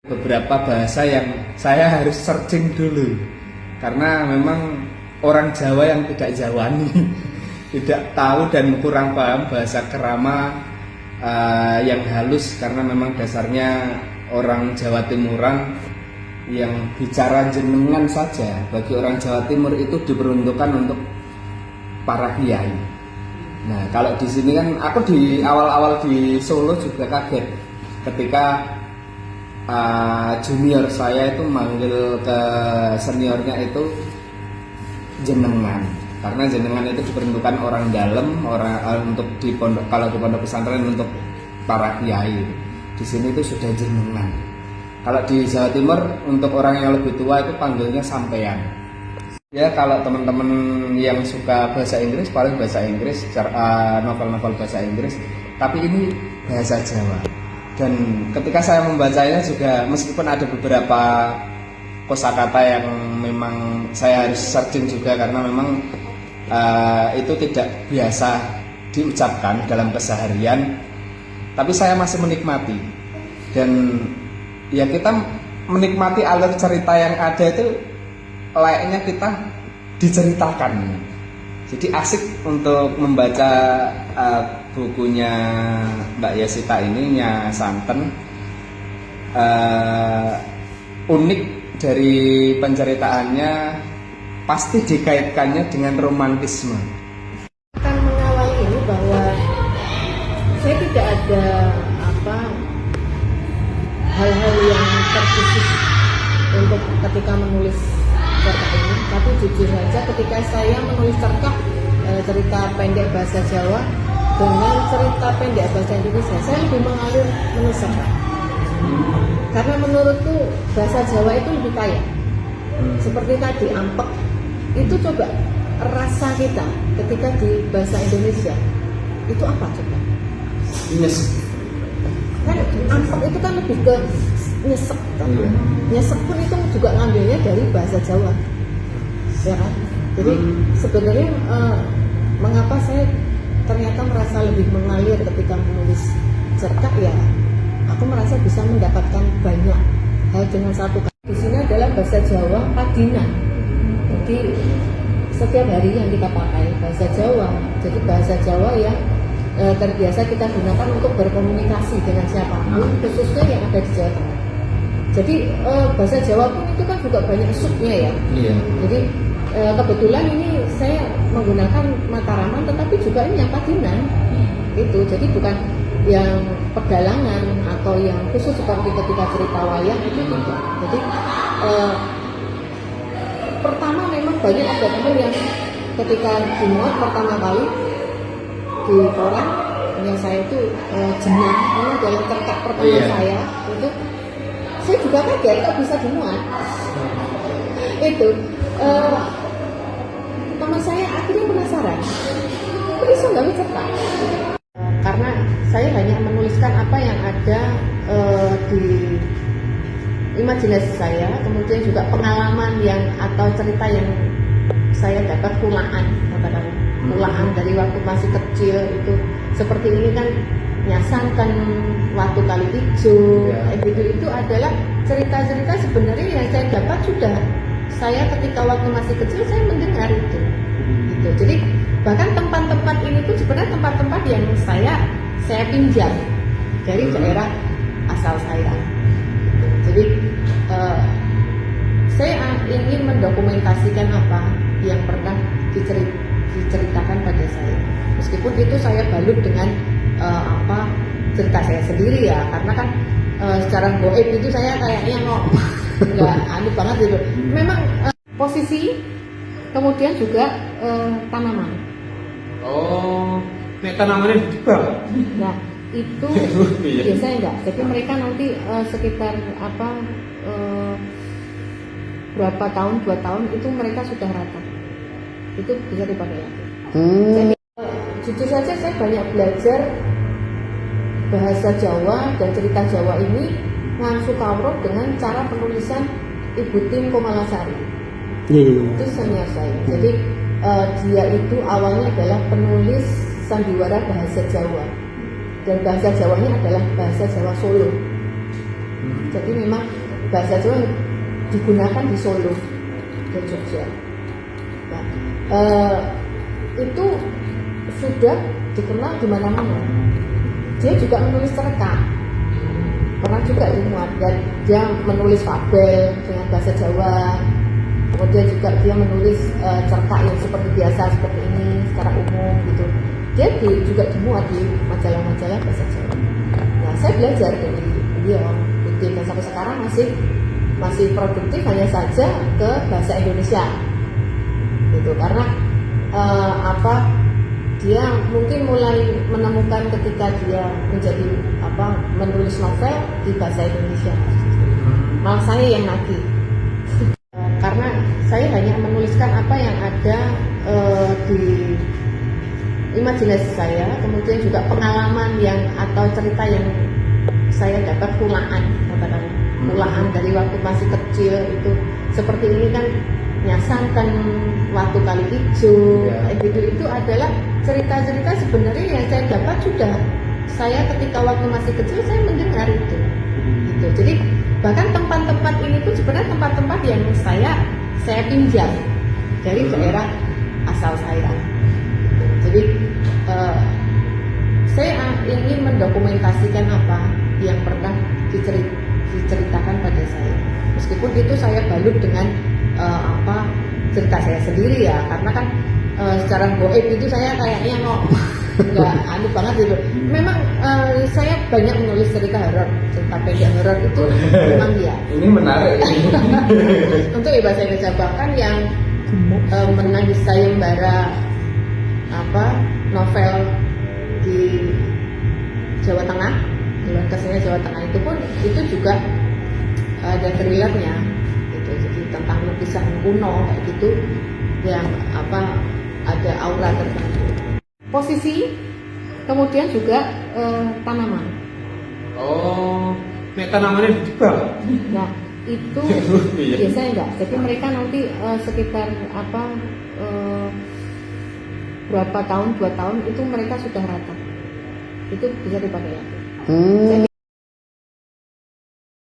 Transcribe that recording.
Beberapa bahasa yang saya harus searching dulu karena memang orang Jawa yang tidak Jawani tidak tahu dan kurang paham bahasa kerama yang halus, karena memang dasarnya orang Jawa Timuran yang bicara jenengan saja bagi orang Jawa Timur itu diperuntukkan untuk para kiai. Nah, kalau di sini kan aku di awal-awal di Solo juga kaget ketika junior saya itu manggil ke seniornya itu jenengan, karena jenengan itu diperuntukkan orang dalam, untuk di pondok, kalau di pondok pesantren untuk para kiai. Di sini itu sudah jenengan. Kalau di Jawa Timur untuk orang yang lebih tua itu panggilnya sampean. Ya, kalau teman-teman yang suka bahasa Inggris paling bahasa Inggris, novel-novel bahasa Inggris, tapi ini bahasa Jawa. Dan ketika saya membacanya juga, meskipun ada beberapa kosakata yang memang saya harus searching juga karena memang itu tidak biasa diucapkan dalam keseharian, tapi saya masih menikmati. Dan ya, kita menikmati alur cerita yang ada itu layaknya kita diceritakan. Jadi asik untuk membaca bukunya Mbak Yesita ini, Nya Santen. Unik dari penceritaannya, pasti dikaitkannya dengan romantisme. Akan mengawali ini bahwa saya tidak ada hal-hal yang terkhusus untuk ketika menulis cerita ini, tapi jujur saja ketika saya menulis cerita pendek bahasa Jawa dengan cerita pendek bahasa Indonesia, saya lebih mengalir menulis cerita. Karena menurutku bahasa Jawa itu lebih kaya. Seperti tadi ampek, itu coba rasa kita ketika di bahasa Indonesia itu apa coba? Nyesek. Kan ampek itu kan lebih ke nyesek. Nyesek pun itu juga ngambilnya dari bahasa Jawa, ya kan? Jadi sebenarnya mengapa saya ternyata merasa lebih mengalir ketika menulis cerita, ya aku merasa bisa mendapatkan banyak hal dengan satu kata. Di sini adalah bahasa Jawa Padinan. Jadi setiap hari yang kita pakai bahasa Jawa. Jadi bahasa Jawa yang terbiasa kita gunakan untuk berkomunikasi dengan siapapun, khususnya yang ada di Jawa Tengah. Jadi bahasa Jawa pun itu kan juga banyak subnya ya. Jadi kebetulan ini saya menggunakan Mataraman, tetapi juga ini yang Padinan. Itu jadi bukan yang pedalangan atau yang khusus seperti ketika cerita wayang, itu tidak. Jadi pertama memang banyak ada teman yang ketika dimuat pertama kali di koran, yang saya itu jenah, ini adalah cerita pertama saya, itu saya juga kaget kok bisa dimuat. Itu teman saya akhirnya penasaran, kok bisa nggak cerita? Karena saya hanya menuliskan apa yang ada di imajinasi saya, kemudian juga pengalaman yang atau cerita yang saya dapat pulaan, katakan pulaan dari waktu masih kecil. Itu seperti ini kan, Nyasanten, Waktu Kali Hijau, itu adalah cerita-cerita sebenarnya yang saya dapat sudah saya ketika waktu masih kecil saya mendengar itu. Gitu. Jadi bahkan tempat-tempat ini tuh sebenarnya tempat-tempat yang saya pinjam dari daerah asal saya. Jadi saya ingin mendokumentasikan apa yang pernah diceritakan pada saya, meskipun itu saya balut dengan cerita saya sendiri ya, karena kan secara goib itu saya kayaknya nggak anu banget gitu. Memang posisi, kemudian juga tanaman. Oh, tanamannya di bawah. Nah, itu biasanya enggak. Jadi mereka nanti sekitar berapa tahun, 2 tahun itu mereka sudah rata. Itu bisa dipakai lagi. Jadi jujur saja saya banyak belajar bahasa Jawa dan cerita Jawa ini langsung kawruh dengan cara penulisan Ibu Tim Komalasari. Itu senior saya. Jadi dia itu awalnya adalah penulis sandiwara bahasa Jawa, dan bahasa Jawanya adalah bahasa Jawa Solo. Jadi memang bahasa Jawa digunakan di Solo dan Jogja. Nah, itu sudah dikenal di mana-mana. Dia juga menulis cerita, pernah juga dimuat, dan dia menulis fabel dengan bahasa Jawa. Kemudian juga dia menulis cerita yang seperti biasa seperti ini secara umum gitu. Dia juga dimuat di majalah-majalah bahasa Jawa. Nah, saya belajar dari beliau, dan sampai sekarang masih produktif, hanya saja ke bahasa Indonesia gitu, karena dia mungkin mulai menemukan ketika dia menjadi menulis novel di bahasa Indonesia, malah saya yang nagih karena saya hanya menuliskan apa yang ada di imajinasi saya, kemudian juga pengalaman yang atau cerita yang saya dapat pulaan dari waktu masih kecil. Itu seperti ini kan, Nyasankan, Waktu Kali Hijau, gitu, itu adalah cerita-cerita sebenarnya yang saya dapat sudah saya ketika waktu masih kecil saya mendengar itu gitu. Jadi bahkan tempat-tempat ini pun sebenarnya tempat-tempat yang saya pinjam dari daerah asal saya. Jadi saya ingin mendokumentasikan apa yang pernah diceritakan pada saya, meskipun itu saya balut dengan cerita saya sendiri ya, karena kan secara goib itu saya kayaknya nggak anu banget gitu. Memang saya banyak menulis cerita horor, cerita pendek horor itu memang ya. Ini menarik. Untuk bahasa Indonesia, bahkan yang Menangis Sayembara novel di Jawa Tengah, Dewan Kesenian Jawa Tengah itu juga ada thrillernya gitu. Jadi tentang lukisan kuno kayak gitu yang ada aura tertentu. Posisi, kemudian juga tanaman. Oh, tanamannya di bawah. Nah, itu biasanya enggak. Jadi mereka nanti sekitar berapa tahun, 2 tahun itu mereka sudah rata. Itu bisa dipakai lagi.